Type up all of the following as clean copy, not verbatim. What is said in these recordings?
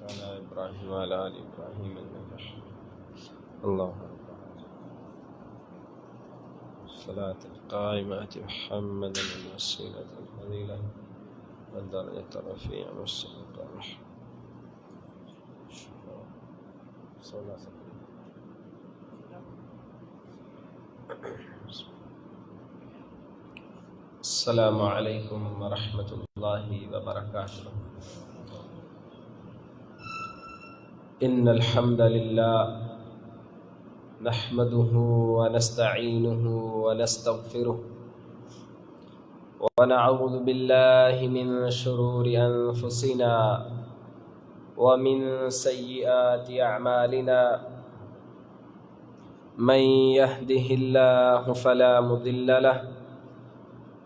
على إبراهيم وعلى آل إبراهيم إنك حميد مجيد. اللهم الصلاة القائمة محمدا الوسيلة الفضيلة والدرجة الرفيعة والصدق الرحمة. السلام علیکم ورحمۃ اللہ وبرکاتہ. ان الحمد للہ نحمده ونستعینه ونستغفره ونعوذ باللہ من شرور انفسنا ومن سیئات اعمالنا. من يهده الله فلا مضل له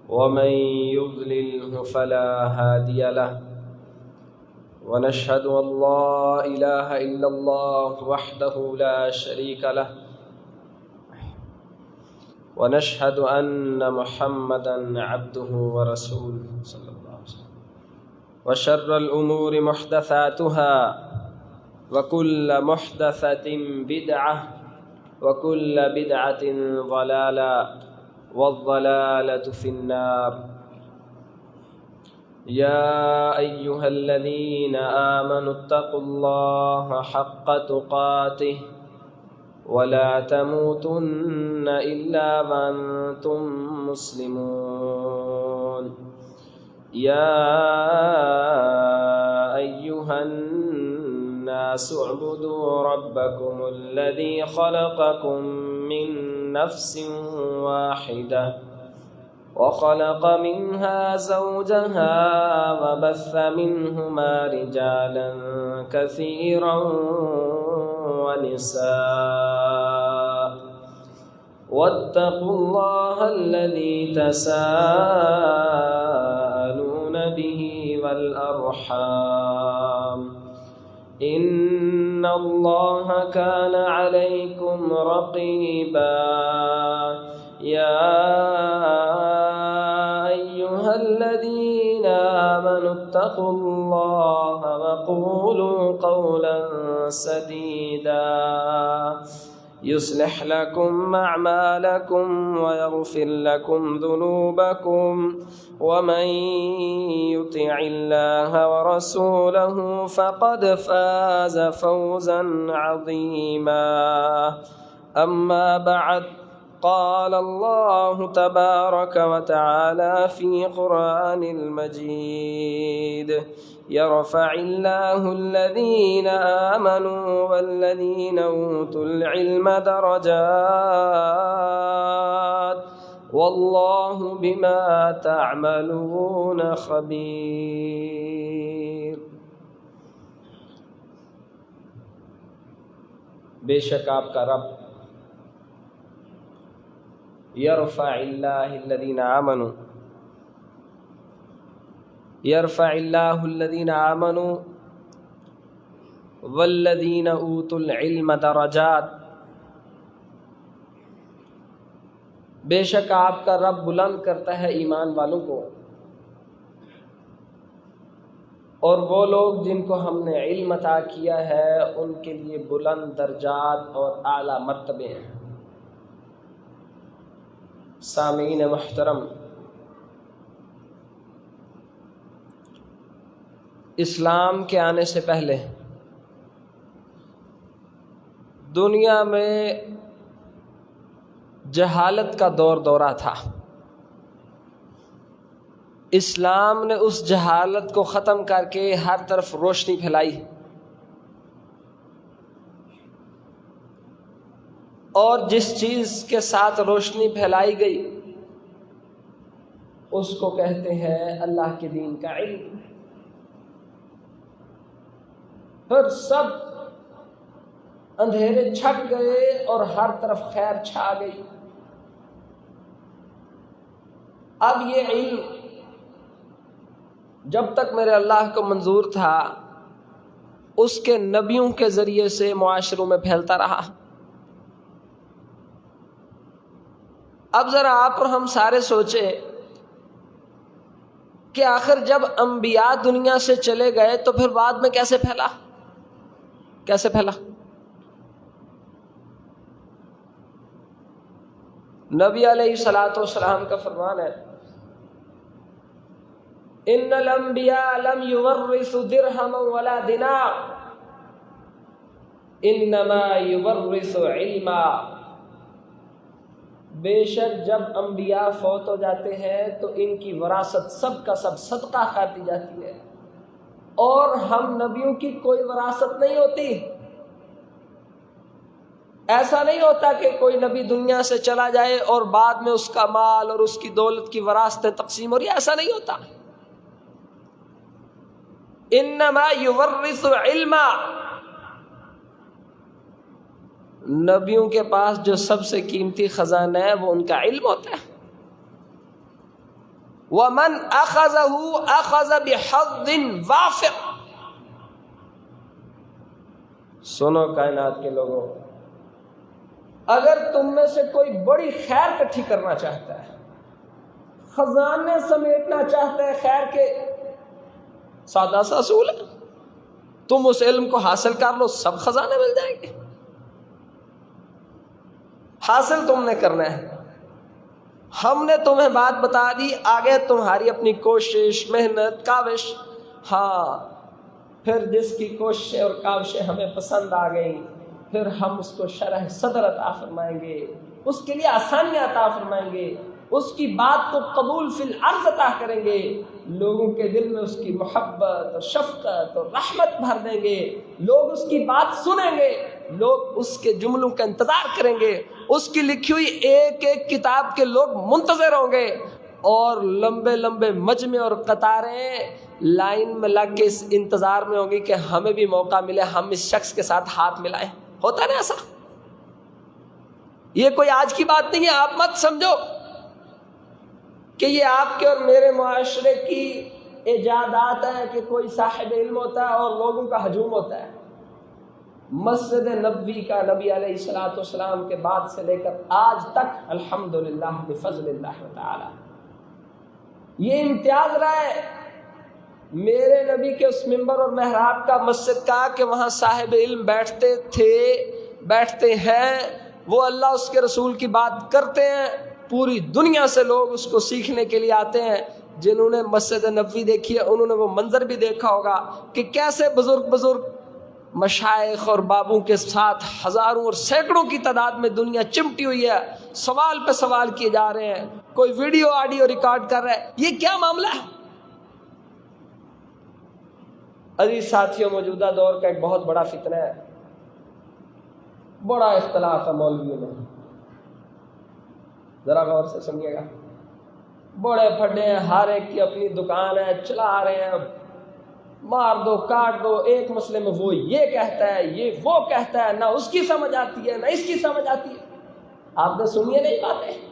ومن يضلله فلا هادي له. ونشهد أن لا إله إلا الله وحده لا شريك له ونشهد أن محمدا عبده ورسوله صلى الله عليه وسلم. وشر الأمور محدثاتها وكل محدثة بدعة وكل بدعة ضلالة والضلالة في النار. يا أيها الذين آمنوا اتقوا الله حق تقاته ولا تموتن إلا وأنتم مسلمون. يا أيها الناس اعبدوا ربكم الذي خلقكم من نفس واحدة وخلق منها زوجها وبث منهما رجالا كثيرا ونساء. واتقوا الله الذي تساءلون به والأرحام إن الله كان عليكم رقيبا. يا أيها الذين آمنوا اتقوا الله وقولوا قولا سديدا يصلح لكم أعمالكم ويغفر لكم ذنوبكم ومن يطع الله ورسوله فقد فاز فوزا عظيما. أما بعد قال الله تبارك وتعالى في قرآن المجيد يرفع الله الذين آمنوا والذين أوتوا العلم درجات والله بما تعملون خبير. بے شک آپ کا رب یرفع اللہ الذین آمنوا یرفع اللہ الذین آمنوا والذین اوتوا العلم درجات. بے شک آپ کا رب بلند کرتا ہے ایمان والوں کو اور وہ لوگ جن کو ہم نے علم عطا کیا ہے ان کے لیے بلند درجات اور اعلیٰ مرتبے ہیں. سامعین محترم، اسلام کے آنے سے پہلے دنیا میں جہالت کا دورہ تھا. اسلام نے اس جہالت کو ختم کر کے ہر طرف روشنی پھیلائی اور جس چیز کے ساتھ روشنی پھیلائی گئی اس کو کہتے ہیں اللہ کے دین کا علم. پھر سب اندھیرے چھٹ گئے اور ہر طرف خیر چھا گئی. اب یہ علم جب تک میرے اللہ کو منظور تھا اس کے نبیوں کے ذریعے سے معاشروں میں پھیلتا رہا. اب ذرا آپ اور ہم سارے سوچیں کہ آخر جب انبیاء دنیا سے چلے گئے تو پھر بعد میں کیسے پھیلا؟ کیسے پھیلا؟ نبی علیہ الصلوۃ والسلام کا فرمان ہے ان الانبیاء لم یورثوا درہما ولا دینار انما یورثوا علما، بے شک جب انبیاء فوت ہو جاتے ہیں تو ان کی وراثت سب کا سب صدقہ کھاتی جاتی ہے، اور ہم نبیوں کی کوئی وراثت نہیں ہوتی۔ ایسا نہیں ہوتا کہ کوئی نبی دنیا سے چلا جائے اور بعد میں اس کا مال اور اس کی دولت کی وراثتیں تقسیم ہو رہی، ایسا نہیں ہوتا۔ انما یورث علما، نبیوں کے پاس جو سب سے قیمتی خزانہ ہے وہ ان کا علم ہوتا ہے۔ وَمَنْ أَخَذَهُ أَخَذَ بِحَظٍ وَافِرٍ، سنو کائنات کے لوگوں، اگر تم میں سے کوئی بڑی خیر اکٹھی کرنا چاہتا ہے، خزانے سمیٹنا چاہتا ہے خیر کے، سادہ سا اصول ہے، تم اس علم کو حاصل کر لو، سب خزانے مل جائیں گے۔ حاصل تم نے کرنا ہے، ہم نے تمہیں بات بتا دی، آگے تمہاری اپنی کوشش، محنت، کاوش۔ ہاں، پھر جس کی کوششیں اور کاوشیں ہمیں پسند آ گئی، پھر ہم اس کو شرح صدر عطا فرمائیں گے، اس کے لیے آسانیاں عطا فرمائیں گے، اس کی بات کو قبول فی الارض عطا کریں گے، لوگوں کے دل میں اس کی محبت اور شفقت اور رحمت بھر دیں گے، لوگ اس کی بات سنیں گے، لوگ اس کے جملوں کا انتظار کریں گے، اس کی لکھی ہوئی ایک ایک کتاب کے لوگ منتظر ہوں گے، اور لمبے لمبے مجمع اور قطاریں لائن میں لگ کے اس انتظار میں ہوں گی کہ ہمیں بھی موقع ملے، ہم اس شخص کے ساتھ ہاتھ ملائیں۔ ہوتا نا ایسا؟ یہ کوئی آج کی بات نہیں ہے، آپ مت سمجھو کہ یہ آپ کے اور میرے معاشرے کی ایجادات ہیں کہ کوئی صاحب علم ہوتا ہے اور لوگوں کا ہجوم ہوتا ہے۔ مسجد نبوی کا نبی علیہ الصلوۃ والسلام کے بعد سے لے کر آج تک الحمدللہ بفضل اللہ تعالی یہ امتیاز رہا ہے میرے نبی کے اس منبر اور محراب کا، مسجد کا، کہ وہاں صاحب علم بیٹھتے تھے، بیٹھتے ہیں، وہ اللہ اس کے رسول کی بات کرتے ہیں، پوری دنیا سے لوگ اس کو سیکھنے کے لیے آتے ہیں۔ جنہوں نے مسجد نبوی دیکھی ہے انہوں نے وہ منظر بھی دیکھا ہوگا کہ کیسے بزرگ مشائخ اور بابوں کے ساتھ ہزاروں اور سینکڑوں کی تعداد میں دنیا چمٹی ہوئی ہے، سوال پہ سوال کیے جا رہے ہیں، کوئی ویڈیو آڈیو ریکارڈ کر رہا ہے۔ یہ کیا معاملہ ہے؟ عزیز ساتھیوں، موجودہ دور کا ایک بہت بڑا فتنہ ہے، بڑا اختلاف ہے مولویوں میں، ذرا غور سے سنیے گا۔ بڑے پھڈے ہیں، ہر ایک کی اپنی دکان ہے، چلا رہے ہیں، مار دو کاٹ دو، ایک مسئلے میں وہ یہ کہتا ہے، یہ وہ کہتا ہے، نہ اس کی سمجھ آتی ہے نہ اس کی سمجھ آتی ہے۔ آپ نے سنیے نہیں باتیں؟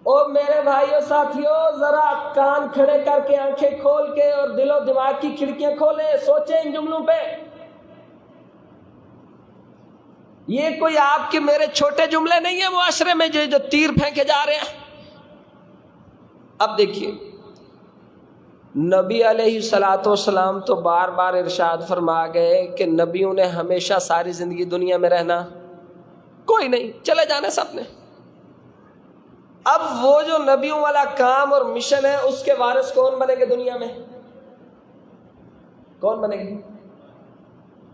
اور میرے بھائیوں ساتھیوں، ذرا کان کھڑے کر کے، آنکھیں کھول کے اور دل و دماغ کی کھڑکیاں کھولیں، سوچیں ان جملوں پہ۔ یہ کوئی آپ کے میرے چھوٹے جملے نہیں ہیں معاشرے میں جو تیر پھینکے جا رہے ہیں۔ اب دیکھیے، نبی علیہ الصلوۃ والسلام تو بار بار ارشاد فرما گئے کہ نبیوں نے ہمیشہ ساری زندگی دنیا میں رہنا کوئی نہیں، چلے جانا سب نے۔ اب وہ جو نبیوں والا کام اور مشن ہے، اس کے وارث کون بنے گے دنیا میں؟ کون بنے گے؟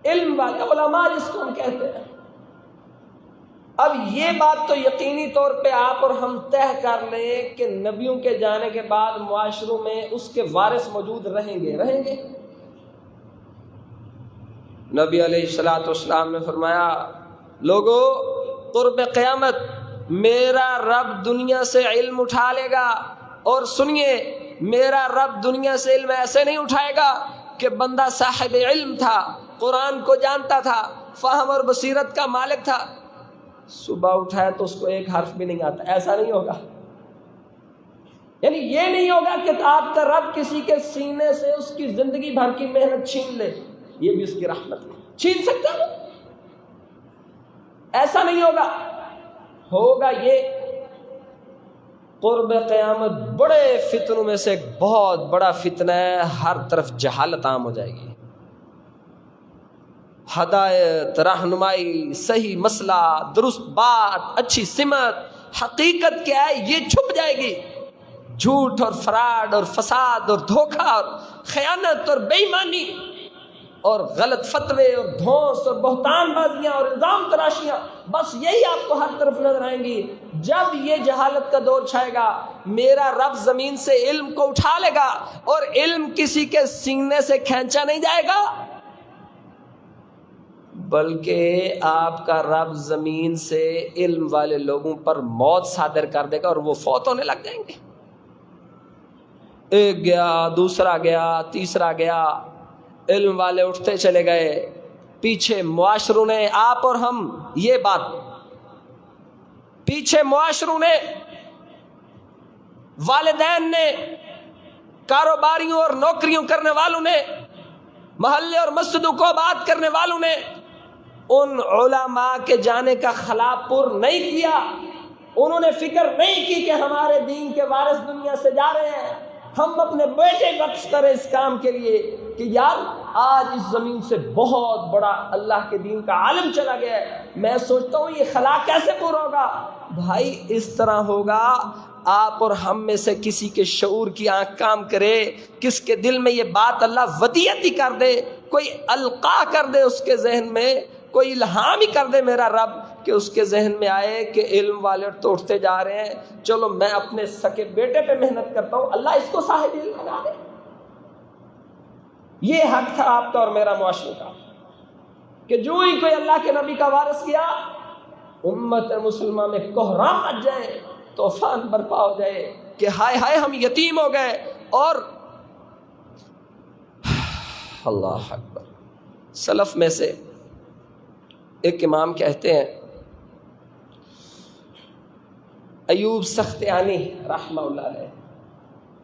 علم والے، علماء جس کو ہم کہتے ہیں۔ اب یہ بات تو یقینی طور پہ آپ اور ہم طے کر لیں کہ نبیوں کے جانے کے بعد معاشروں میں اس کے وارث موجود رہیں گے۔ نبی علیہ الصلوۃ والسلام نے فرمایا، لوگو قرب قیامت میرا رب دنیا سے علم اٹھا لے گا، اور سنیے، میرا رب دنیا سے علم ایسے نہیں اٹھائے گا کہ بندہ صاحب علم تھا، قرآن کو جانتا تھا، فہم اور بصیرت کا مالک تھا، صبح اٹھایا تو اس کو ایک حرف بھی نہیں آتا، ایسا نہیں ہوگا۔ یعنی یہ نہیں ہوگا کہ آپ کا رب کسی کے سینے سے اس کی زندگی بھر کی محنت چھین لے، یہ بھی اس کی رحمت ہے، چھین سکتا ہے، ایسا نہیں ہوگا۔ ہوگا یہ قرب قیامت بڑے فتنوں میں سے ایک بہت بڑا فتنہ ہے، ہر طرف جہالت عام ہو جائے گی، ہدایت، رہنمائی، صحیح مسئلہ، درست بات، اچھی سمت، حقیقت کیا ہے یہ چھپ جائے گی۔ جھوٹ اور فراڈ اور فساد اور دھوکہ اور خیانت اور بے ایمانی اور غلط فتوے اور دھونس اور بہتان بازیاں اور الزام تراشیاں، بس یہی آپ کو ہر طرف نظر آئیں گی۔ جب یہ جہالت کا دور چھائے گا، میرا رب زمین سے علم کو اٹھا لے گا اور علم کسی کے سینے سے کھینچا نہیں جائے گا، بلکہ آپ کا رب زمین سے علم والے لوگوں پر موت صادر کر دے گا اور وہ فوت ہونے لگ جائیں گے۔ ایک گیا، دوسرا گیا، تیسرا گیا، علم والے اٹھتے چلے گئے، پیچھے معاشروں نے، آپ اور ہم، یہ بات پیچھے معاشروں نے، والدین نے، کاروباریوں اور نوکریوں کرنے والوں نے، محلے اور مسجدوں کو آباد کرنے والوں نے ان علماء کے جانے کا خلا پر نہیں کیا۔ انہوں نے فکر نہیں کی کہ ہمارے دین کے وارث دنیا سے جا رہے ہیں، ہم اپنے بیٹے وقف کریں اس کام کے لیے کہ یار آج اس زمین سے بہت بڑا اللہ کے دین کا عالم چلا گیا ہے، میں سوچتا ہوں یہ خلا کیسے پورا ہوگا۔ بھائی اس طرح ہوگا آپ اور ہم میں سے کسی کے شعور کی آنکھ کام کرے، کس کے دل میں یہ بات اللہ ودیعت ہی کر دے، کوئی القاء کر دے اس کے ذہن میں، کوئی الہام ہی کر دے میرا رب، کہ اس کے ذہن میں آئے کہ علم والے تو اٹھتے جا رہے ہیں، چلو میں اپنے سکے بیٹے پہ محنت کرتا ہوں، اللہ اس کو صاحب علم بنا دے۔ یہ حق تھا آپ کا اور میرا معاشرے کا کہ جو ہی کوئی اللہ کے نبی کا وارث کیا، امت مسلمہ میں کوہرام مچ جائے، طوفان برپا ہو جائے کہ ہائے ہائے ہم یتیم ہو گئے۔ اور اللہ اکبر، سلف میں سے ایک امام کہتے ہیں، ایوب سختیانی رحمہ اللہ علیہ،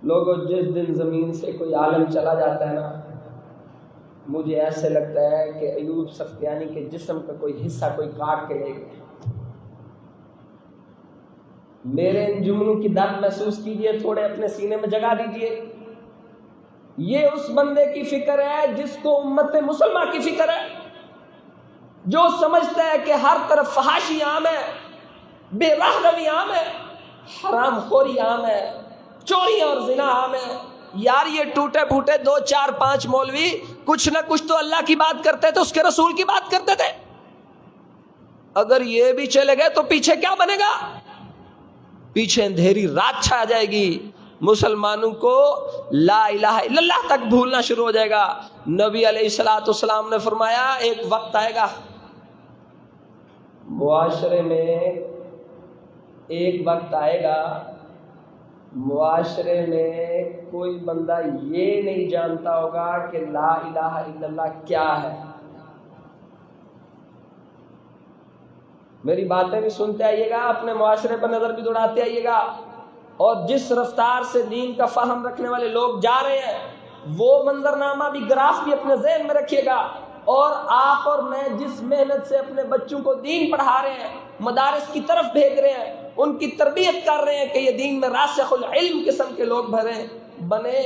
لوگوں جس دن زمین سے کوئی عالم چلا جاتا ہے نا، مجھے ایسے لگتا ہے کہ ایوب سختیانی کے جسم کا کوئی حصہ کوئی کاٹ کے لے گیا۔ میرے ان جملوں کی درد محسوس کیجئے، تھوڑے اپنے سینے میں جگہ دیجئے۔ یہ اس بندے کی فکر ہے جس کو امت مسلمہ کی فکر ہے، جو سمجھتا ہے کہ ہر طرف فحاشی عام ہے، بے رحمی عام ہے، حرام خوری عام ہے، چوری اور زنا عام ہے۔ یار یہ ٹوٹے پھوٹے 2 4 5 مولوی کچھ نہ کچھ تو اللہ کی بات کرتے تھے، اس کے رسول کی بات کرتے تھے۔ اگر یہ بھی چلے گئے تو پیچھے کیا بنے گا؟ پیچھے اندھیری رات چھا جائے گی، مسلمانوں کو لا الہ الا اللہ تک بھولنا شروع ہو جائے گا۔ نبی علیہ الصلوۃ والسلام نے فرمایا ایک وقت آئے گا معاشرے میں، ایک وقت آئے گا معاشرے میں کوئی بندہ یہ نہیں جانتا ہوگا کہ لا الہ الا اللہ کیا ہے۔ میری باتیں بھی سنتے آئیے گا، اپنے معاشرے پر نظر بھی دوڑاتے آئیے گا، اور جس رفتار سے دین کا فہم رکھنے والے لوگ جا رہے ہیں وہ منظرنامہ بھی، گراف بھی اپنے ذہن میں رکھیے گا۔ اور آپ اور میں جس محنت سے اپنے بچوں کو دین پڑھا رہے ہیں، مدارس کی طرف بھیج رہے ہیں، ان کی تربیت کر رہے ہیں کہ یہ دین میں راسخ العلم قسم کے لوگ بنے،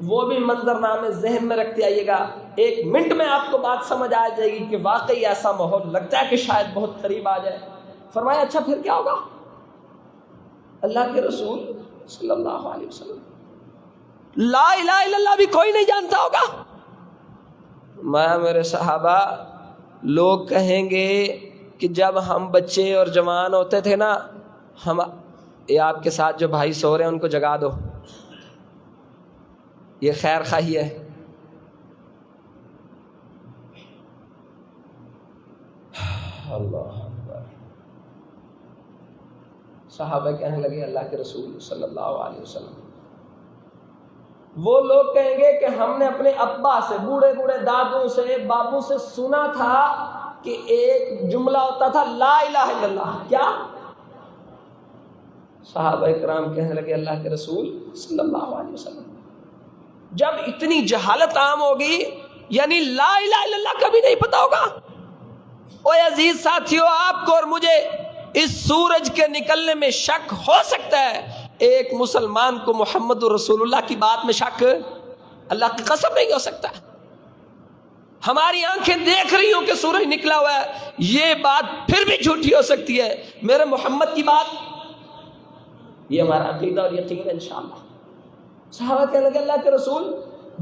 وہ بھی منظرنامے ذہن میں رکھتے آئیے گا۔ 1 منٹ میں آپ کو بات سمجھ آ جائے گی کہ واقعی ایسا ماحول لگتا ہے کہ شاید بہت قریب آ جائے۔ فرمایا اچھا پھر کیا ہوگا؟ اللہ کے رسول صلی اللہ علیہ وسلم لا الہ الا اللہ بھی کوئی نہیں جانتا ہوگا۔ میں میرے صحابہ، لوگ کہیں گے کہ جب ہم بچے اور جوان ہوتے تھے نا، ہم یہ آپ کے ساتھ جو بھائی سو رہے ہیں ان کو جگا دو، یہ خیر خواہی ہے۔ اللہ اکبر۔ صحابہ کہنے لگے اللہ کے رسول صلی اللہ علیہ وسلم، وہ لوگ کہیں گے کہ ہم نے اپنے ابا سے، بوڑھے بوڑھے دادوں سے، بابوں سے سنا تھا کہ ایک جملہ ہوتا تھا لا الہ الا اللہ، کیا؟ صحابہ کرام کہنے لگے اللہ کے رسول صلی اللہ علیہ وسلم، جب اتنی جہالت عام ہوگی، یعنی لا الہ الا اللہ کبھی نہیں پتا ہوگا۔ اوے عزیز ساتھیو، آپ کو اور مجھے اس سورج کے نکلنے میں شک ہو سکتا ہے، ایک مسلمان کو محمد رسول اللہ کی بات میں شک اللہ کی قسم نہیں ہو سکتا۔ ہماری آنکھیں دیکھ رہی ہوں کہ سورج نکلا ہوا ہے، یہ بات پھر بھی جھوٹی ہو سکتی ہے، میرے محمد کی بات، یہ ہمارا عقیدہ اور یقین ہے انشاءاللہ۔ صحابہ کہنے لگے اللہ کے رسول،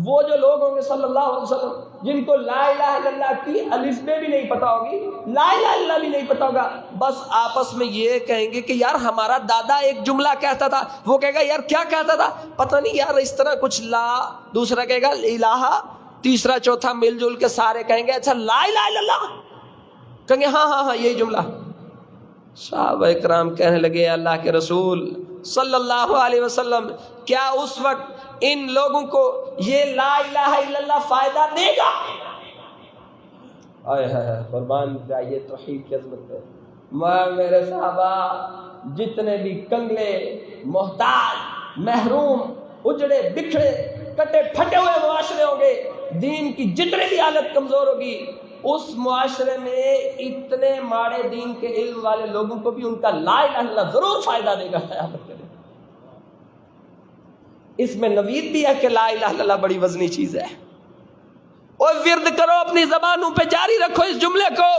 وہ جو لوگ ہوں گے صلی اللہ علیہ وسلم جن کو لا الہ الا اللہ کی الف بے بھی نہیں پتا ہوگی، لا الہ الا اللہ بھی نہیں پتا ہوگا، بس آپس میں یہ کہیں گے کہ یار ہمارا دادا ایک جملہ کہتا تھا، وہ کہے گا یار کیا کہتا تھا، پتہ نہیں یار اس طرح کچھ، لا، دوسرا کہے گا الہ، تیسرا چوتھا مل جل کے سارے کہیں گے اچھا لا الہ الا اللہ، کہیں گے ہاں ہاں ہاں یہی جملہ۔ صحابہ اکرام کہنے لگے اللہ کے رسول صلی اللہ علیہ وسلم، کیا اس وقت ان لوگوں کو یہ لا الہ الا اللہ فائدہ دے گا؟ آئے ہائے قربان جائیے توحید کی عظمت ہے۔ میرے صحابہ جتنے بھی کنگلے، محتاج، محروم، اجڑے بکھڑے، کٹے پھٹے ہوئے معاشرے ہوں گے، دین کی جتنی بھی حالت کمزور ہوگی، اس معاشرے میں اتنے ماڑے دین کے علم والے لوگوں کو بھی ان کا لا الہ الا اللہ ضرور فائدہ دے گا۔ اس میں نوید بھی ہے کہ لا الہ الا اللہ بڑی وزنی چیز ہے، اور ورد کرو، اپنی زبانوں پہ جاری رکھو اس جملے کو،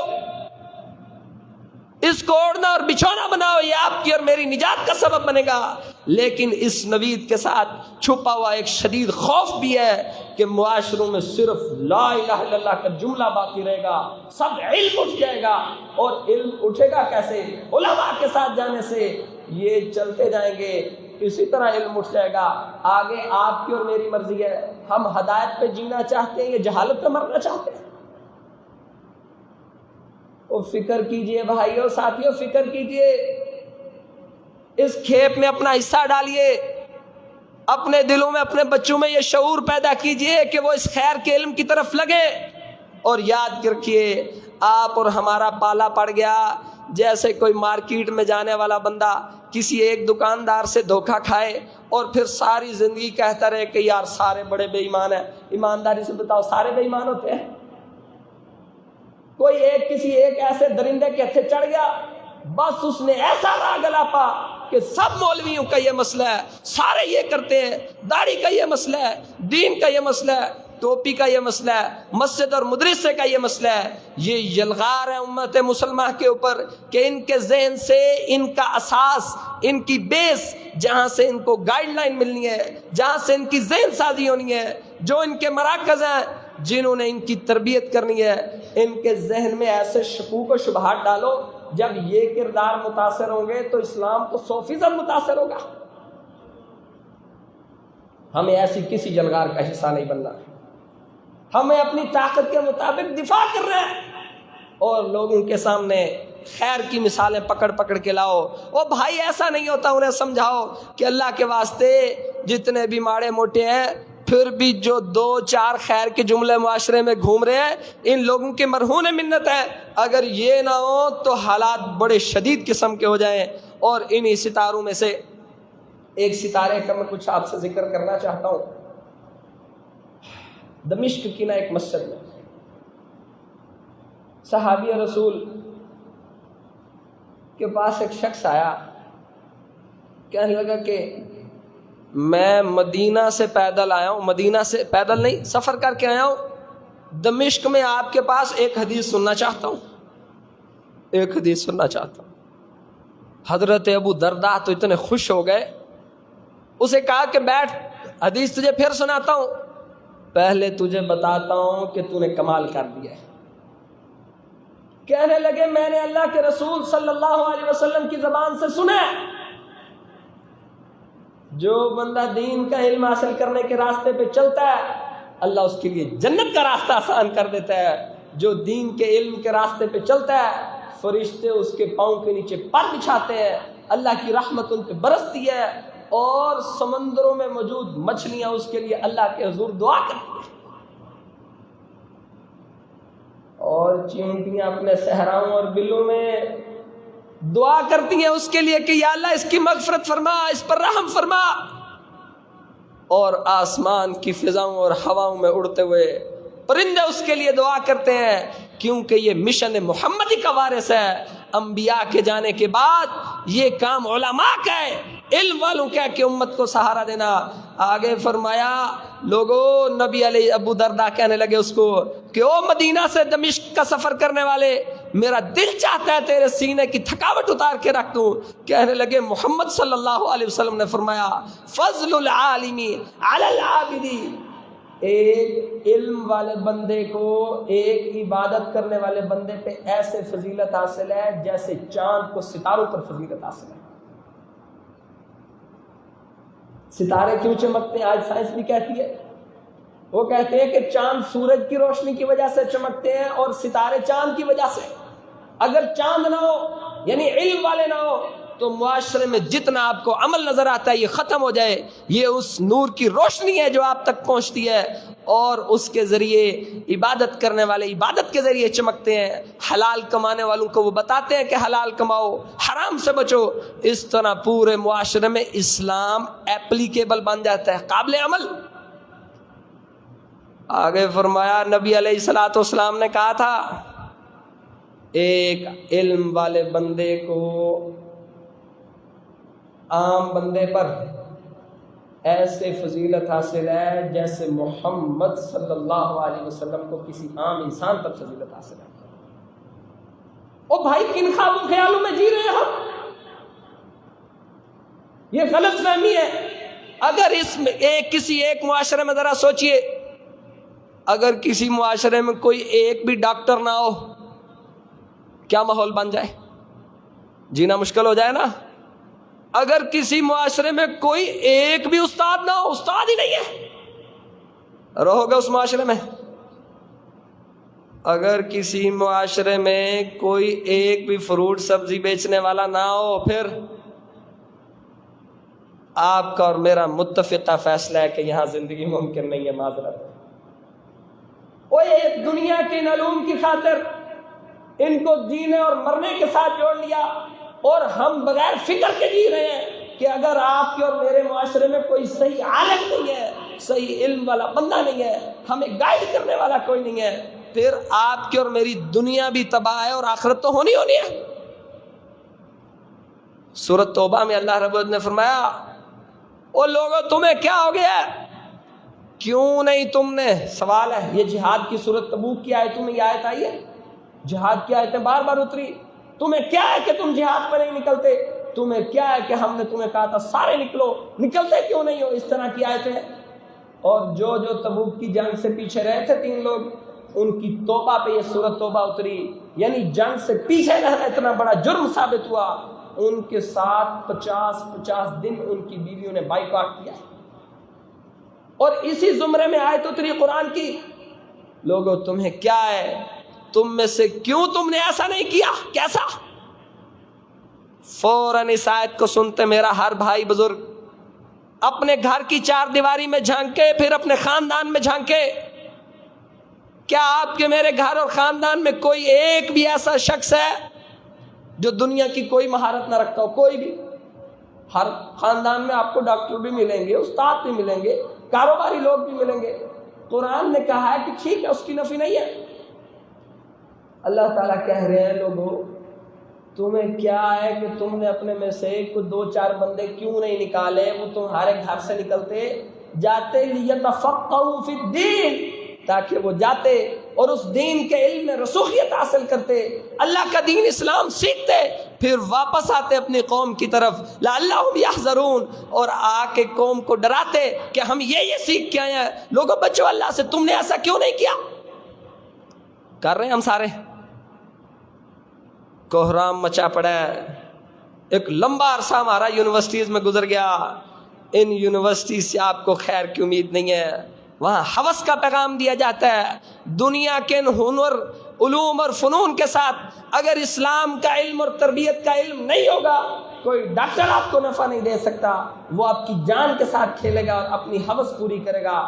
اس کو اوڑھنا اور بچھونا بناؤ، یہ آپ کی اور میری نجات کا سبب بنے گا۔ لیکن اس نوید کے ساتھ چھپا ہوا ایک شدید خوف بھی ہے کہ معاشروں میں صرف لا الہ الا اللہ کا جملہ باقی رہے گا، سب علم اٹھ جائے گا، اور علم اٹھے گا کیسے؟ علماء کے ساتھ جانے سے۔ یہ چلتے جائیں گے، اسی طرح علم اٹھ جائے گا۔ آگے آپ کی اور میری مرضی ہے، ہم ہدایت پہ جینا چاہتے ہیں یا جہالت پہ مرنا چاہتے ہیں؟ فکر کیجئے بھائیو، ساتھیو، فکر کیجئے، اس کھیپ میں اپنا حصہ ڈالیے، اپنے دلوں میں، اپنے بچوں میں یہ شعور پیدا کیجئے کہ وہ اس خیر کے علم کی طرف لگے، اور یاد رکھیے آپ اور ہمارا پالا پڑ گیا جیسے کوئی مارکیٹ میں جانے والا بندہ کسی ایک دکاندار سے دھوکہ کھائے اور پھر ساری زندگی کہتا رہے کہ یار سارے بڑے بے ایمان ہیں۔ ایمانداری سے بتاؤ سارے بے ایمان ہوتے ہیں؟ کوئی ایک کسی ایک ایسے درندے کے ہتھے چڑھ گیا، بس اس نے ایسا راگ الاپا کہ سب مولویوں کا یہ مسئلہ ہے، سارے یہ کرتے ہیں، داڑھی کا یہ مسئلہ ہے، دین کا یہ مسئلہ ہے، ٹوپی کا یہ مسئلہ ہے، مسجد اور مدرسے کا یہ مسئلہ ہے۔ یہ یلغار ہے امت مسلمہ کے اوپر کہ ان کے ذہن سے، ان کا اساس، ان کی بیس، جہاں سے ان کو گائیڈ لائن ملنی ہے، جہاں سے ان کی ذہن سازی ہونی ہے، جو ان کے مراکز ہیں جنہوں نے ان کی تربیت کرنی ہے، ان کے ذہن میں ایسے شکوک و شبہات ڈالو، جب یہ کردار متاثر ہوں گے تو اسلام تو 100% متاثر ہوگا۔ ہمیں ایسی کسی جلغار کا حصہ نہیں بننا، ہمیں اپنی طاقت کے مطابق دفاع کر رہے ہیں، اور لوگوں کے سامنے خیر کی مثالیں پکڑ پکڑ کے لاؤ۔ او بھائی ایسا نہیں ہوتا، انہیں سمجھاؤ کہ اللہ کے واسطے جتنے بھی ماڑے موٹے ہیں پھر بھی جو 2-4 خیر کے جملے معاشرے میں گھوم رہے ہیں، ان لوگوں کی مرہون منت ہے، اگر یہ نہ ہو تو حالات بڑے شدید قسم کے ہو جائیں۔ اور انہی ستاروں میں سے ایک ستارے کا میں کچھ آپ سے ذکر کرنا چاہتا ہوں۔ دمشق کی نا ایک مسجد میں صحابی رسول کے پاس ایک شخص آیا، کہنے لگا کہ میں مدینہ سے پیدل آیا ہوں، مدینہ سے پیدل نہیں سفر کر کے آیا ہوں، دمشق میں آپ کے پاس ایک حدیث سننا چاہتا ہوں، ایک حدیث سننا چاہتا ہوں۔ حضرت ابو درداء تو اتنے خوش ہو گئے، اسے کہا کہ بیٹھ، حدیث تجھے پھر سناتا ہوں، پہلے تجھے بتاتا ہوں کہ تو نے کمال کر دیا ہے۔ کہنے لگے میں نے اللہ کے رسول صلی اللہ علیہ وسلم کی زبان سے سنا، جو بندہ دین کا علم حاصل کرنے کے راستے پہ چلتا ہے اللہ اس کے لیے جنت کا راستہ آسان کر دیتا ہے، جو دین کے علم کے راستے پہ چلتا ہے فرشتے اس کے پاؤں کے نیچے پر بچھاتے ہیں، اللہ کی رحمت ان پہ برستی ہے، اور سمندروں میں موجود مچھلیاں اس کے لیے اللہ کے حضور دعا کرتی ہیں، اور چیونٹیاں اپنے صحراؤں اور بلوں میں دعا کرتی ہیں اس کے لیے کہ یا اللہ اس کی مغفرت فرما، اس پر رحم فرما، اور آسمان کی فضاؤں اور ہواؤں میں اڑتے ہوئے پرندے اس کے لیے دعا کرتے ہیں، کیونکہ یہ مشن محمدی کا وارث ہے۔ انبیاء کے جانے کے بعد یہ کام علماء کا ہے، علم والوں کا کہ امت کو سہارا دینا۔ آگے فرمایا لوگوں، نبی علیہ ابو درداء کہنے لگے اس کو کہ او مدینہ سے دمشق کا سفر کرنے والے، میرا دل چاہتا ہے تیرے سینے کی تھکاوٹ اتار کے رکھ دوں۔ کہنے لگے محمد صلی اللہ علیہ وسلم نے فرمایا فضل العالم علی العابد، ایک علم والے بندے کو ایک عبادت کرنے والے بندے پہ ایسے فضیلت حاصل ہے جیسے چاند کو ستاروں پر فضیلت حاصل ہے۔ ستارے کیوں چمکتے ہیں؟ آج سائنس بھی کہتی ہے، وہ کہتے ہیں کہ چاند سورج کی روشنی کی وجہ سے چمکتے ہیں اور ستارے چاند کی وجہ سے۔ اگر چاند نہ ہو یعنی علم والے نہ ہو تو معاشرے میں جتنا آپ کو عمل نظر آتا ہے یہ ختم ہو جائے۔ یہ اس نور کی روشنی ہے جو آپ تک پہنچتی ہے اور اس کے ذریعے عبادت کرنے والے عبادت کے ذریعے چمکتے ہیں۔ حلال کمانے والوں کو وہ بتاتے ہیں کہ حلال کماؤ، حرام سے بچو۔ اس طرح پورے معاشرے میں اسلام ایپلیکیبل بن جاتا ہے، قابل عمل۔ آگے فرمایا نبی علیہ الصلوۃ والسلام نے کہا تھا ایک علم والے بندے کو عام بندے پر ایسے فضیلت حاصل ہے جیسے محمد صلی اللہ علیہ وسلم کو کسی عام انسان پر فضیلت حاصل ہے۔ او بھائی کن خواب و خیالوں میں جی رہے ہیں ہم؟ یہ غلط فہمی ہے۔ اگر اس میں کسی ایک معاشرے میں ذرا سوچئے، اگر کسی معاشرے میں کوئی ایک بھی ڈاکٹر نہ ہو کیا ماحول بن جائے؟ جینا مشکل ہو جائے نا۔ اگر کسی معاشرے میں کوئی ایک بھی استاد نہ ہو، استاد ہی نہیں ہے، رہو گے اس معاشرے میں؟ اگر کسی معاشرے میں کوئی ایک بھی فروٹ سبزی بیچنے والا نہ ہو، پھر آپ کا اور میرا متفقہ فیصلہ ہے کہ یہاں زندگی ممکن نہیں ہے، معذرت۔ ایک دنیا کے علوم کی خاطر ان کو جینے اور مرنے کے ساتھ جوڑ لیا اور ہم بغیر فکر کے جی رہے ہیں کہ اگر آپ کے اور میرے معاشرے میں کوئی صحیح عالم نہیں ہے، صحیح علم والا بندہ نہیں ہے، ہمیں گائیڈ کرنے والا کوئی نہیں ہے، پھر آپ کی اور میری دنیا بھی تباہ ہے اور آخرت تو ہونی ہے۔ سورۃ توبہ میں اللہ رب العزت نے فرمایا او لوگوں تمہیں کیا ہو گیا؟ کیوں نہیں تم نے، سوال ہے، یہ جہاد کی سورۃ تبوک کی آیتوں میں یہ آیت آئی ہے، جہاد کی آیتیں بار بار اتری، تمہیں کیا ہے کہ تم جہاد پر نہیں نکلتے؟ تمہیں کیا ہے کہ ہم نے تمہیں کہا تھا سارے نکلو، نکلتے کیوں نہیں ہو؟ اس طرح کی آیتیں۔ اور جو تبوک کی جنگ سے پیچھے رہے تھے 3 لوگ، ان کی توبہ پہ یہ سورۃ توبہ اتری، یعنی جنگ سے پیچھے رہنا اتنا بڑا جرم ثابت ہوا۔ ان کے ساتھ 50 دن ان کی بیویوں نے بائیکاٹ کیا، اور اسی زمرے میں آیت اتری قرآن کی، لوگوں تمہیں کیا ہے، تم میں سے کیوں تم نے ایسا نہیں کیا؟ کیسا؟ فوراً اس آیت کو سنتے میرا ہر بھائی بزرگ اپنے گھر کی 4 دیواری میں جھانکے، پھر اپنے خاندان میں جھانکے۔ کیا آپ کے میرے گھر اور خاندان میں کوئی ایک بھی ایسا شخص ہے جو دنیا کی کوئی مہارت نہ رکھتا ہو؟ کوئی بھی؟ ہر خاندان میں آپ کو ڈاکٹر بھی ملیں گے، استاد بھی ملیں گے، کاروباری لوگ بھی ملیں گے۔ قرآن نے کہا ہے کہ ٹھیک ہے، اس کی نفی نہیں ہے۔ اللہ تعالیٰ کہہ رہے ہیں لوگوں تمہیں کیا ہے کہ تم نے اپنے میں سے 2-4 بندے کیوں نہیں نکالے؟ وہ تمہارے گھر سے نکلتے جاتے لیتفقہوا فی الدین، تاکہ وہ جاتے اور اس دین کے علم میں رسوخیت حاصل کرتے، اللہ کا دین اسلام سیکھتے، پھر واپس آتے اپنی قوم کی طرف، لعلہم یحذرون، اور آ کے قوم کو ڈراتے کہ ہم یہ سیکھ کے آئے ہیں۔ لوگوں بچو اللہ سے، تم نے ایسا کیوں نہیں کیا؟ کر رہے ہیں ہم سارے۔ کوہرام مچا پڑا ہے، ایک لمبا عرصہ ہمارا یونیورسٹیز میں گزر گیا، ان یونیورسٹی سے آپ کو خیر کی امید نہیں ہے، وہاں ہوس کا پیغام دیا جاتا ہے۔ دنیا کے ہنر، علوم اور فنون کے ساتھ اگر اسلام کا علم اور تربیت کا علم نہیں ہوگا، کوئی ڈاکٹر آپ کو نفع نہیں دے سکتا، وہ آپ کی جان کے ساتھ کھیلے گا اور اپنی ہوس پوری کرے گا۔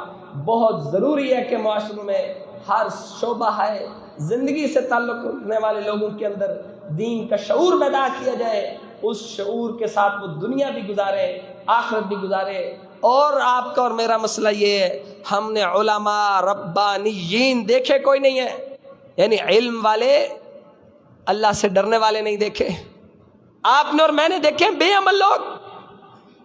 بہت ضروری ہے کہ معاشروں میں ہر شعبہ ہے زندگی سے تعلق رکھنے والے لوگوں کے اندر دین کا شعور پیدا کیا جائے، اس شعور کے ساتھ وہ دنیا بھی گزارے، آخرت بھی گزارے۔ اور آپ کا اور میرا مسئلہ یہ ہے، ہم نے علماء ربانیین دیکھے کوئی نہیں ہے، یعنی علم والے اللہ سے ڈرنے والے نہیں دیکھے؟ آپ نے اور میں نے دیکھے بے عمل لوگ؟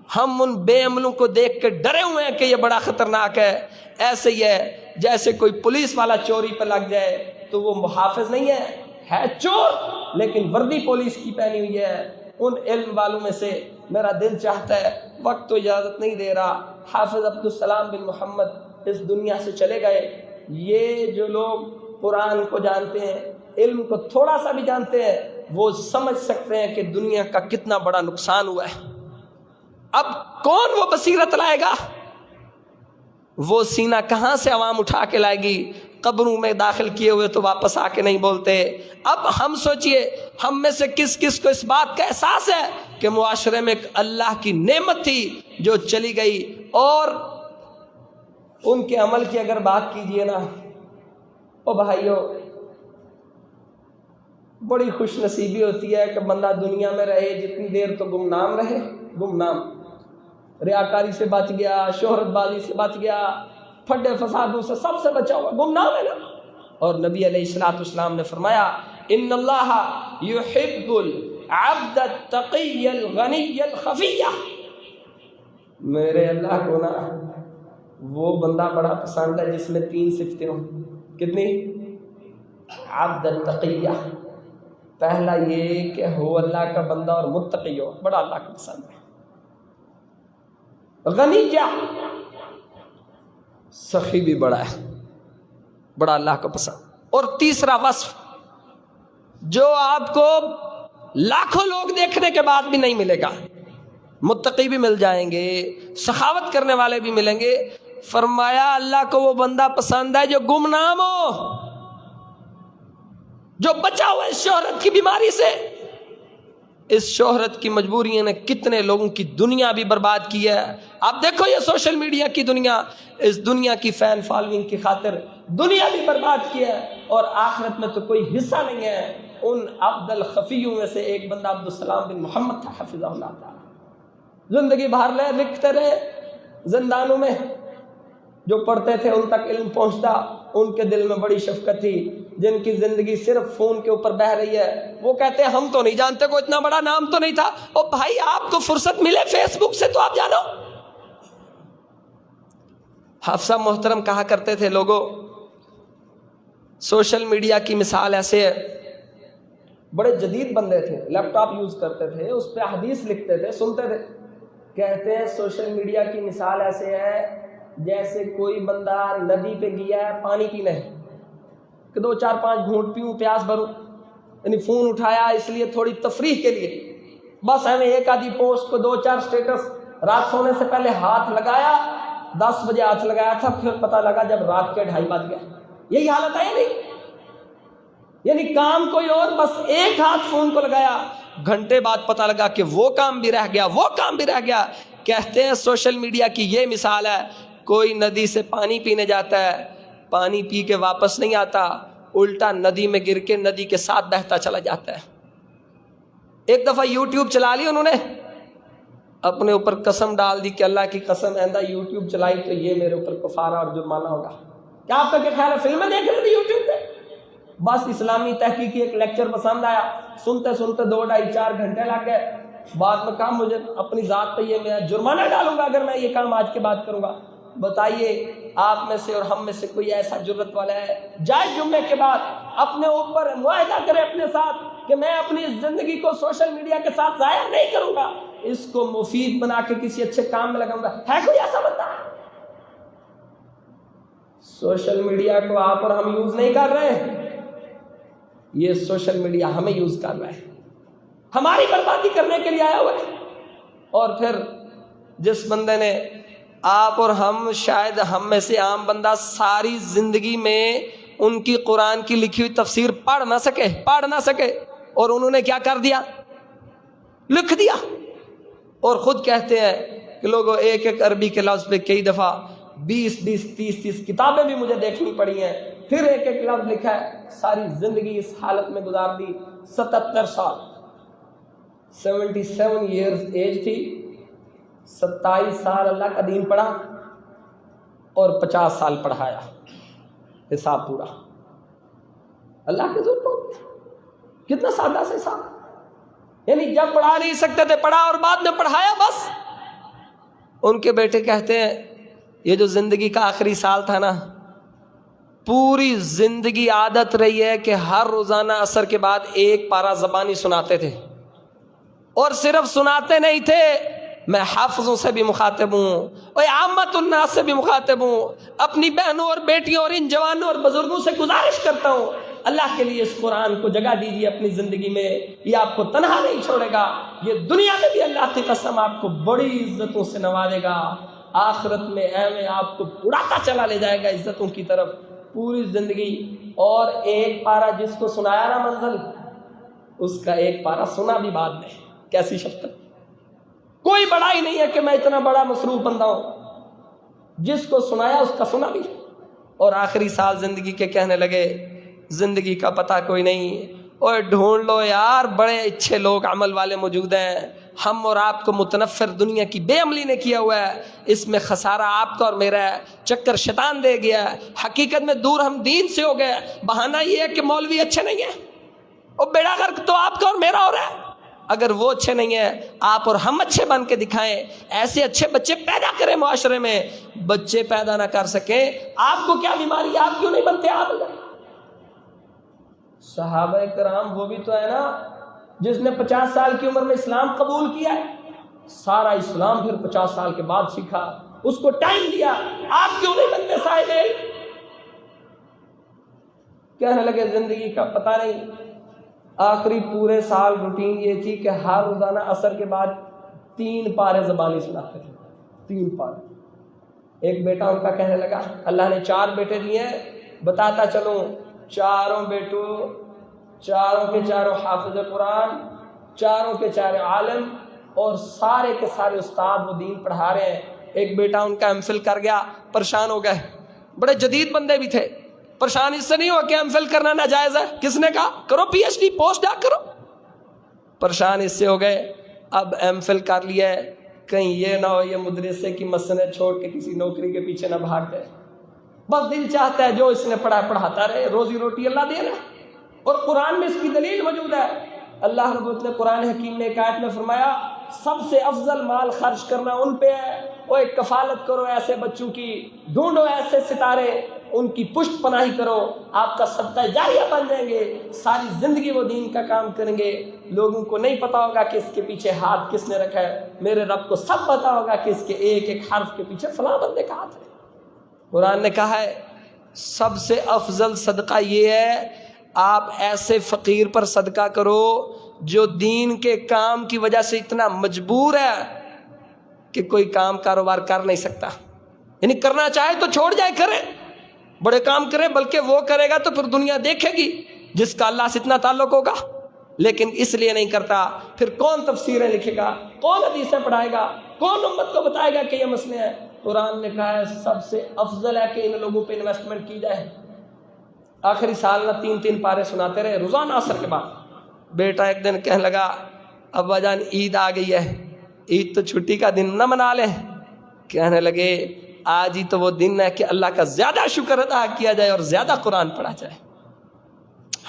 ہم ان بے عملوں کو دیکھ کے ڈرے ہوئے ہیں کہ یہ بڑا خطرناک ہے. ایسے ہی ہے جیسے کوئی پولیس والا چوری پہ لگ جائے تو وہ محافظ نہیں ہے چور، لیکن وردی پولیس کی پہنی ہوئی ہے. ان علم والوں میں سے میرا دل چاہتا ہے، وقت تو اجازت نہیں دے رہا، حافظ عبدالسلام بن محمد اس دنیا سے چلے گئے. یہ جو لوگ قرآن کو جانتے ہیں، علم کو تھوڑا سا بھی جانتے ہیں، وہ سمجھ سکتے ہیں کہ دنیا کا کتنا بڑا نقصان ہوا ہے. اب کون وہ بصیرت لائے گا؟ وہ سینہ کہاں سے عوام اٹھا کے لائے گی؟ قبروں میں داخل کیے ہوئے تو واپس آ کے نہیں بولتے. اب ہم سوچئے ہم میں سے کس کس کو اس بات کا احساس ہے کہ معاشرے میں ایک اللہ کی نعمت تھی جو چلی گئی. اور ان کے عمل کی اگر بات کیجئے نا، او بھائیو، بڑی خوش نصیبی ہوتی ہے کہ بندہ دنیا میں رہے جتنی دیر تو گمنام رہے. گمنام، ریاکاری سے بچ گیا، شہرت بازی سے بچ گیا، پھڈے فسادوں سے سب سے بچا ہوا، گمنام ہے نا. اور نبی علیہ الصلوۃ والسلام نے فرمایا ان اللہ یحب العبد التقی الغنی الخفی، میرے اللہ کو نا وہ بندہ بڑا پسند ہے جس میں 3 صفتیں ہوں. کتنی؟ عبد التقیہ، پہلا یہ کہ ہو اللہ کا بندہ اور متقی ہو، بڑا اللہ کا پسند ہے. غنی کیا؟ سخی بھی بڑا ہے، بڑا اللہ کا پسند. اور تیسرا وصف جو آپ کو لاکھوں لوگ دیکھنے کے بعد بھی نہیں ملے گا، متقی بھی مل جائیں گے، سخاوت کرنے والے بھی ملیں گے. فرمایا اللہ کو وہ بندہ پسند ہے جو گمنام ہو، جو بچا ہوا اس شہرت کی بیماری سے. اس شہرت کی مجبوریوں نے کتنے لوگوں کی دنیا بھی برباد کی ہے. آپ دیکھو یہ سوشل میڈیا کی دنیا، اس دنیا کی فین فالوئنگ کی خاطر دنیا بھی برباد کی ہے، اور آخرت میں تو کوئی حصہ نہیں ہے. ان عبد الخفیوں میں سے ایک بندہ عبدالسلام بن محمد تھا حفظہ اللہ تعالی. زندگی بھر لکھتے رہے زندانوں میں، جو پڑھتے تھے ان تک علم پہنچتا. ان کے دل میں بڑی شفقت تھی. جن کی زندگی صرف فون کے اوپر بہ رہی ہے وہ کہتے ہیں ہم تو نہیں جانتے، کوئی اتنا بڑا نام تو نہیں تھا. او بھائی آپ کو فرصت ملے فیس بک سے تو آپ جانو. حفصہ محترم کہا کرتے تھے لوگوں، سوشل میڈیا کی مثال ایسے ہے، بڑے جدید بندے تھے، لیپ ٹاپ یوز کرتے تھے، اس پہ حدیث لکھتے تھے، سنتے تھے. کہتے ہیں سوشل میڈیا کی مثال ایسے ہے جیسے کوئی بندہ ندی پہ گیا ہے پانی پینے کہ 2-4-5 گھونٹ پیوں پیاس بھروں، یعنی فون اٹھایا اس لیے تھوڑی تفریح کے لیے، بس ہمیں ایک آدھی پوسٹ کو 2-4 سٹیٹس، رات سونے سے پہلے ہاتھ لگایا، 10 بجے ہاتھ لگایا تھا، پھر پتہ لگا جب رات کے 2:30 بج گئے. یہی حالت ہے نہیں؟ یعنی کام کوئی اور، بس ایک ہاتھ فون کو لگایا، گھنٹے بعد پتہ لگا کہ وہ کام بھی رہ گیا، وہ کام بھی رہ گیا. کہتے ہیں سوشل میڈیا کی یہ مثال ہے، کوئی ندی سے پانی پینے جاتا ہے، پانی پی کے واپس نہیں آتا، الٹا ندی میں گر کے ندی کے ساتھ بہتا چلا جاتا ہے. ایک دفعہ یوٹیوب چلا لی انہوں نے، اپنے اوپر قسم ڈال دی کہ اللہ کی قسم آئندہ یوٹیوب چلائی تو یہ میرے اوپر کفارہ اور جرمانہ ہوگا. کیا آپ کا کیا خیال ہے؟ فلمیں دیکھ رہے تھے یوٹیوب پہ، بس اسلامی تحقیقی ایک لیکچر پسند آیا، سنتے سنتے 2-2.5-4 گھنٹے لگ گئے. بعد میں کہا مجھے اپنی ذات پہ یہ میں جرمانہ ڈالوں گا اگر میں یہ کام آج کے بعد کروں گا. بتائیے آپ میں سے اور ہم میں سے کوئی ایسا جرت والا ہے جائے جمعے کے بعد اپنے اوپر معاہدہ کرے اپنے ساتھ کہ میں اپنی زندگی کو سوشل میڈیا کے ساتھ ضائع نہیں کروں گا، اس کو مفید بنا کے کسی اچھے کام میں لگاؤں گا؟ ہے کوئی ایسا بندہ؟ سوشل میڈیا کو آپ اور ہم یوز نہیں کر رہے ہیں، یہ سوشل میڈیا ہمیں یوز کر رہا ہے، ہماری بربادی کرنے کے لیے آیا ہوا ہے. اور پھر جس بندے نے، آپ اور ہم، شاید ہم میں سے عام بندہ ساری زندگی میں ان کی قرآن کی لکھی ہوئی تفسیر پڑھ نہ سکے، اور انہوں نے کیا کر دیا؟ لکھ دیا. اور خود کہتے ہیں کہ لوگوں ایک عربی کے لفظ پہ کئی دفعہ 20 30 کتابیں بھی مجھے دیکھنی پڑی ہیں، پھر ایک لفظ لکھا ہے. ساری زندگی اس حالت میں گزار دی، 77 سال، 77 ایئرز ایج تھی، 27 سال اللہ کا دین پڑھا اور 50 سال پڑھایا. حساب پورا، اللہ کے ذوق پہنچ گیا. کتنا سادہ سے حساب. یعنی جب پڑھا نہیں سکتے تھے پڑھا اور بعد میں پڑھایا بس. ان کے بیٹے کہتے ہیں یہ جو زندگی کا آخری سال تھا نا، پوری زندگی عادت رہی ہے کہ ہر روزانہ عصر کے بعد ایک پارہ زبانی سناتے تھے، اور صرف سناتے نہیں تھے، میں حافظوں سے بھی مخاطب ہوں اور عامت الناس سے بھی مخاطب ہوں، اپنی بہنوں اور بیٹیوں اور ان جوانوں اور بزرگوں سے گزارش کرتا ہوں اللہ کے لیے اس قرآن کو جگہ دیجیے اپنی زندگی میں، یہ آپ کو تنہا نہیں چھوڑے گا، یہ دنیا میں بھی اللہ کی قسم آپ کو بڑی عزتوں سے نوازے گا، آخرت میں ایویں آپ کو اڑاتا چلا لے جائے گا عزتوں کی طرف پوری زندگی. اور ایک پارہ جس کو سنایا نا منزل، اس کا ایک پارہ سنا بھی بعد میں. کیسی شفقت. کوئی بڑا ہی نہیں ہے کہ میں اتنا بڑا مصروف بندہ ہوں، جس کو سنایا اس کا سنا بھی. اور آخری سال زندگی کے کہنے لگے زندگی کا پتہ کوئی نہیں، اور ڈھونڈ لو یار بڑے اچھے لوگ عمل والے موجود ہیں، ہم اور آپ کو متنفر دنیا کی بے عملی نے کیا ہوا ہے، اس میں خسارہ آپ کا اور میرا ہے، چکر شیطان دے گیا ہے، حقیقت میں دور ہم دین سے ہو گئے. بہانہ یہ ہے کہ مولوی اچھے نہیں ہیں، اور بیڑا غرق تو آپ کا اور میرا ہو رہا ہے. اگر وہ اچھے نہیں ہیں آپ اور ہم اچھے بن کے دکھائیں، ایسے اچھے بچے پیدا کریں معاشرے میں. بچے پیدا نہ کر سکیں آپ کو کیا بیماری، آپ کیوں نہیں بنتے؟ آپ صحابہ کرام وہ بھی تو ہے نا جس نے 50 سال کی عمر میں اسلام قبول کیا ہے، سارا اسلام پھر 50 سال کے بعد سیکھا، اس کو ٹائم دیا. آپ کیوں نہیں بنتے صاحب علم؟ کہنے لگے زندگی کا پتہ نہیں. آخری پورے سال روٹین یہ تھی کہ ہر روزانہ عصر کے بعد 3 پارے زبانی سناتے تھے. 3 پارے. ایک بیٹا ان کا کہنے لگا اللہ نے 4 بیٹے دیے ہیں، بتاتا چلوں چاروں بیٹوں چاروں کے چاروں حافظ قرآن، چاروں کے چاروں عالم، اور سارے کے سارے استاد وہ دین پڑھا رہے ہیں. ایک بیٹا ان کا ایم فل کر گیا، پریشان ہو گئے، بڑے جدید بندے بھی تھے، پریشان اس سے نہیں ہو کہ ایم فل کرنا ناجائز ہے، کس نے کہا کرو پی ایچ ڈی پوسٹ ڈاک کرو. پریشان اس سے ہو گئے، اب ایم فل کر لیا ہے، کہیں یہ نہ ہو یہ مدرسے کی مسند چھوڑ کے کسی نوکری کے پیچھے نہ بھاگ جائے. بس دل چاہتا ہے جو اس نے پڑھا پڑھاتا رہے، روزی روٹی اللہ دے رہا ہے. اور قرآن میں اس کی دلیل موجود ہے. اللہ رب العزت نے قرآن حکیم میں ایک آیت میں فرمایا سب سے افضل مال خرچ کرنا ان پہ ہے، وہ ایک کفالت کرو ایسے بچوں کی، ڈھونڈو ایسے ستارے، ان کی پشت پناہی کرو، آپ کا صدقہ جاریہ بن جائیں گے، ساری زندگی وہ دین کا کام کریں گے. لوگوں کو نہیں پتا ہوگا کہ اس کے پیچھے ہاتھ کس نے رکھا ہے، میرے رب کو سب پتا ہوگا کہ اس کے ایک ایک حرف کے پیچھے فلاں بندے کا ہاتھ ہے. قرآن نے کہا ہے سب سے افضل صدقہ یہ ہے آپ ایسے فقیر پر صدقہ کرو جو دین کے کام کی وجہ سے اتنا مجبور ہے کہ کوئی کام کاروبار کر نہیں سکتا، یعنی کرنا چاہے تو چھوڑ جائے، کرے بڑے کام کرے، بلکہ وہ کرے گا تو پھر دنیا دیکھے گی جس کا اللہ سے اتنا تعلق ہوگا، لیکن اس لیے نہیں کرتا. پھر کون تفسیریں لکھے گا، کون حدیثیں پڑھائے گا، کون امت کو بتائے گا کہ یہ مسئلے ہیں. قرآن نے کہا ہے سب سے افضل ہے کہ ان لوگوں پہ انویسٹمنٹ کی جائے. آخری سال نہ 3 پارے سناتے رہے روزانہ عصر کے بعد. بیٹا ایک دن کہنے لگا ابا جان عید آ گئی ہے، عید تو چھٹی کا دن نہ منا لیں. کہنے لگے آج ہی تو وہ دن ہے کہ اللہ کا زیادہ شکر ادا کیا جائے اور زیادہ قرآن پڑھا جائے.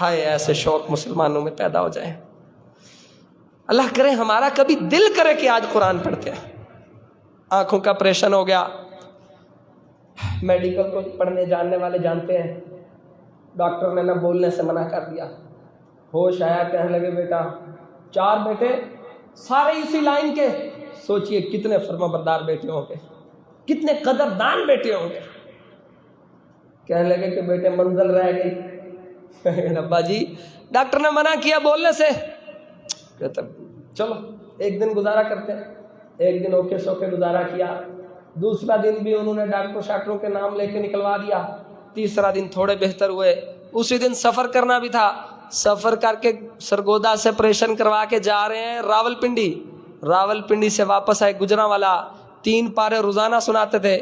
ہائے ایسے شوق مسلمانوں میں پیدا ہو جائے. اللہ کرے ہمارا کبھی دل کرے کہ آج قرآن پڑھتے ہیں. آنکھوں کا آپریشن ہو گیا، میڈیکل کو پڑھنے جاننے والے جانتے ہیں، ڈاکٹر نے نہ بولنے سے منع کر دیا. ہوش آیا، کہنے لگے بیٹا 4 بیٹے سارے اسی لائن کے، سوچئے کتنے فرما بردار بیٹے ہوں گے، کتنے قدردان بیٹے ہوں گے. کہنے لگے کہ بیٹے منزل رہ گئی. ابا جی ڈاکٹر نے منع کیا بولنے سے. کہتا چلو ایک دن گزارا کرتے ہیں. ایک دن اوکے سوکے گزارا کیا، دوسرا دن بھی انہوں نے ڈاکٹروں کے نام لے کے نکلوا دیا، تیسرا دن تھوڑے بہتر ہوئے. اسی دن سفر کرنا بھی تھا، سفر کر کے سرگودا سے آپریشن کروا کے جا رہے ہیں راول پنڈی سے واپس آئے گجرانوالا. 3 پارے روزانہ سناتے تھے.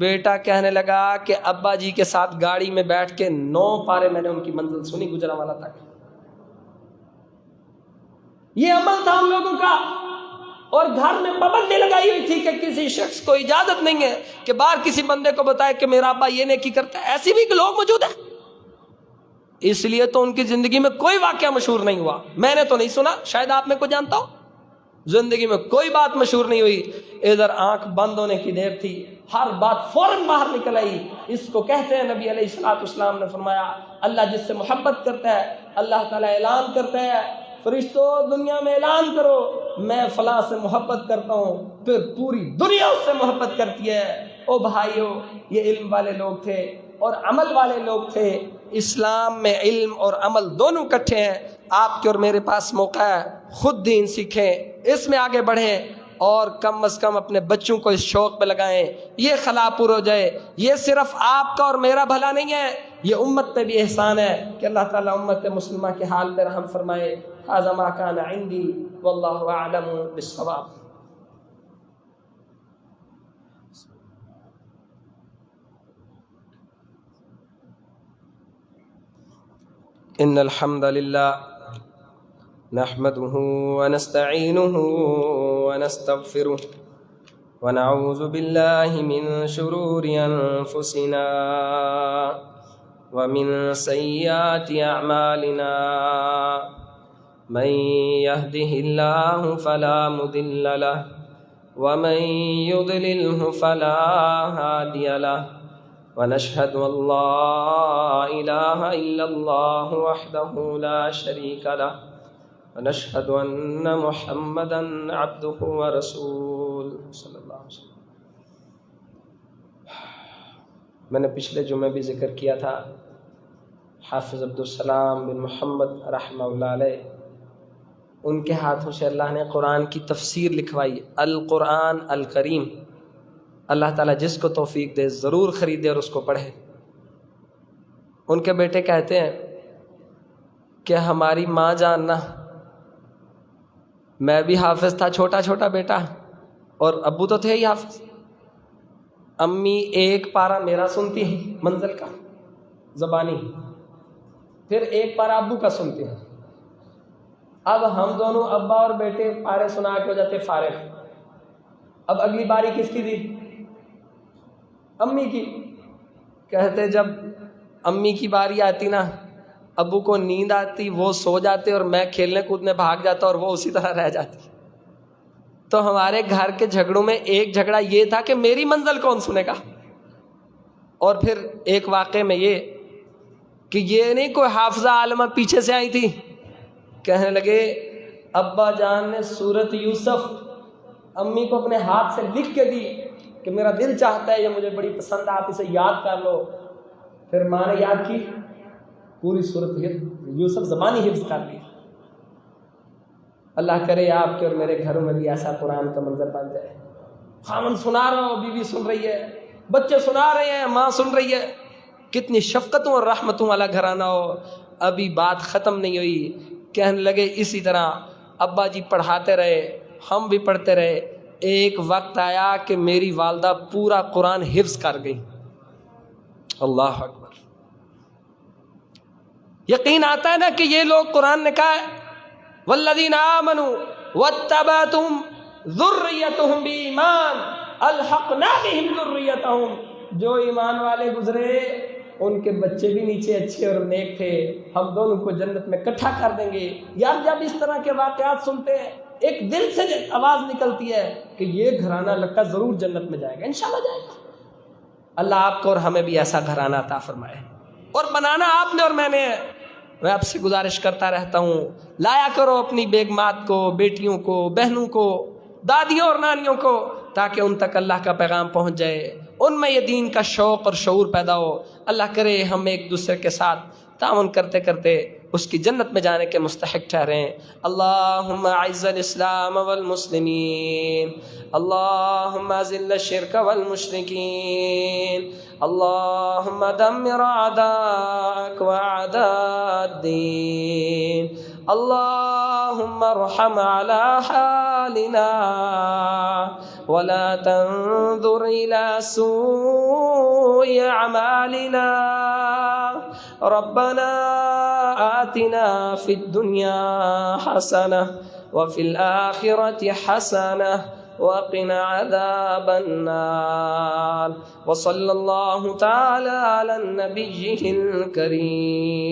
بیٹا کہنے لگا کہ ابا جی کے ساتھ گاڑی میں بیٹھ کے 9 پارے میں نے ان کی منزل سنی گجرانوالا تک. یہ عمل تھا ان لوگوں کا. اور گھر میں پابندی لگائی ہوئی تھی کہ کسی شخص کو اجازت نہیں ہے کہ باہر کسی بندے کو بتائے کہ میرا ابا یہ نیکی کرتا ہے. ایسی بھی لوگ موجود ہیں. اس لیے تو ان کی زندگی میں کوئی واقعہ مشہور نہیں ہوا، میں نے تو نہیں سنا، شاید آپ میں کو جانتا ہو، زندگی میں کوئی بات مشہور نہیں ہوئی۔ ادھر آنکھ بند ہونے کی دیر تھی، ہر بات فوراً باہر نکل آئی۔ اس کو کہتے ہیں، نبی علیہ الصلوۃ والسلام نے فرمایا، اللہ جس سے محبت کرتا ہے اللہ تعالیٰ اعلان کرتا ہے، فرشتوں دنیا میں اعلان کرو میں فلاں سے محبت کرتا ہوں، پھر پوری دنیا اس سے محبت کرتی ہے۔ او بھائیو، یہ علم والے لوگ تھے اور عمل والے لوگ تھے۔ اسلام میں علم اور عمل دونوں اکٹھے ہیں۔ آپ کے اور میرے پاس موقع ہے، خود دین سیکھیں، اس میں آگے بڑھیں، اور کم از کم اپنے بچوں کو اس شوق پہ لگائیں، یہ خلا پور ہو جائے۔ یہ صرف آپ کا اور میرا بھلا نہیں ہے، یہ امت پہ بھی احسان ہے کہ اللہ تعالیٰ امت مسلمہ کے حال پہ رحم فرمائے۔ ھذا ما کان عندی واللہ اعلم بالصواب۔ ان الحمد للہ نحمده ونستعینه ونستغفره ونعوذ باللہ من شرور انفسنا ومن سیئات اعمالنا، من يهده الله فلا مضل له ومن يضلله فلا هادي له، ونشهد ان لا اله الا الله وحده لا شريك له، ونشهد ان محمدا عبده ورسوله صلی اللہ علیہ وسلم۔ میں نے پچھلے جمعے بھی ذکر کیا تھا، حافظ عبدالسلام بن محمد رحمہ اللہ علیہ، ان کے ہاتھوں سے اللہ نے قرآن کی تفسیر لکھوائی، القرآن الکریم۔ اللہ تعالیٰ جس کو توفیق دے ضرور خریدے اور اس کو پڑھے۔ ان کے بیٹے کہتے ہیں کہ ہماری ماں جاننا، میں بھی حافظ تھا، چھوٹا چھوٹا بیٹا، اور ابو تو تھے ہی حافظ۔ امی ایک پارہ میرا سنتی ہیں منزل کا زبانی، پھر ایک پارہ ابو کا سنتی ہیں۔ اب ہم دونوں ابا اور بیٹے پارے سنا کے ہو جاتے فارغ۔ اب اگلی باری کس کی تھی؟ امی کی۔ کہتے جب امی کی باری آتی نا، ابو کو نیند آتی، وہ سو جاتے اور میں کھیلنے کودنے بھاگ جاتا اور وہ اسی طرح رہ جاتی۔ تو ہمارے گھر کے جھگڑوں میں ایک جھگڑا یہ تھا کہ میری منزل کون سنے گا، اور پھر ایک واقعے میں یہ کہ یہ نہیں کوئی حافظہ عالمہ پیچھے سے آئی تھی، کہنے لگے ابا جان نے سورت یوسف امی کو اپنے ہاتھ سے لکھ کے دی کہ میرا دل چاہتا ہے یہ مجھے بڑی پسند ہے، آپ اسے یاد کر لو۔ پھر ماں نے یاد کی، پوری سورت یوسف زبانی حفظ کر لی۔ اللہ کرے آپ کے اور میرے گھروں میں بھی ایسا قرآن کا منظر بن جائے۔ خامن سنا رہا ہو، بیوی سن رہی ہے، بچے سنا رہے ہیں، ماں سن رہی ہے، کتنی شفقتوں اور رحمتوں والا گھرانہ ہو۔ ابھی بات ختم نہیں ہوئی، کہنے لگے اسی طرح ابا جی پڑھاتے رہے، ہم بھی پڑھتے رہے۔ ایک وقت آیا کہ میری والدہ پورا قرآن حفظ کر گئی۔ اللہ اکبر! یقین آتا ہے نا کہ یہ لوگ، قرآن نے کہا ہے والذین آمنوا واتبعتہم ذریتہم بایمان الحقنا بہم ذریتہم، جو ایمان والے گزرے ان کے بچے بھی نیچے اچھے اور نیک تھے، ہم دونوں کو جنت میں اکٹھا کر دیں گے۔ یار جب اس طرح کے واقعات سنتے ہیں ایک دل سے آواز نکلتی ہے کہ یہ گھرانہ لگتا ضرور جنت میں جائے گا، انشاءاللہ جائے گا۔ اللہ آپ کو اور ہمیں بھی ایسا گھرانہ عطا فرمائے، اور بنانا آپ نے اور میں نے۔ میں آپ سے گزارش کرتا رہتا ہوں، لایا کرو اپنی بیگمات کو، بیٹیوں کو، بہنوں کو، دادیوں اور نانیوں کو، تاکہ ان تک اللہ کا پیغام پہنچ جائے، ان میں یہ دین کا شوق اور شعور پیدا ہو۔ اللہ کرے ہم ایک دوسرے کے ساتھ تعاون کرتے کرتے اس کی جنت میں جانے کے مستحق ٹھہریں۔ اللہم اعز الاسلام والمسلمین، اللہم اذل الشرک والمشرکین، اللہم دمر اعداءک واعداء الدین، اللہم ارحم علی حالنا ولا تنظر الى سوء اعمالنا، ربنا آتنا في الدنيا حسنة وفي الآخرة حسنة وقنا عذاب النار وصلى الله تعالى على النبي الكريم.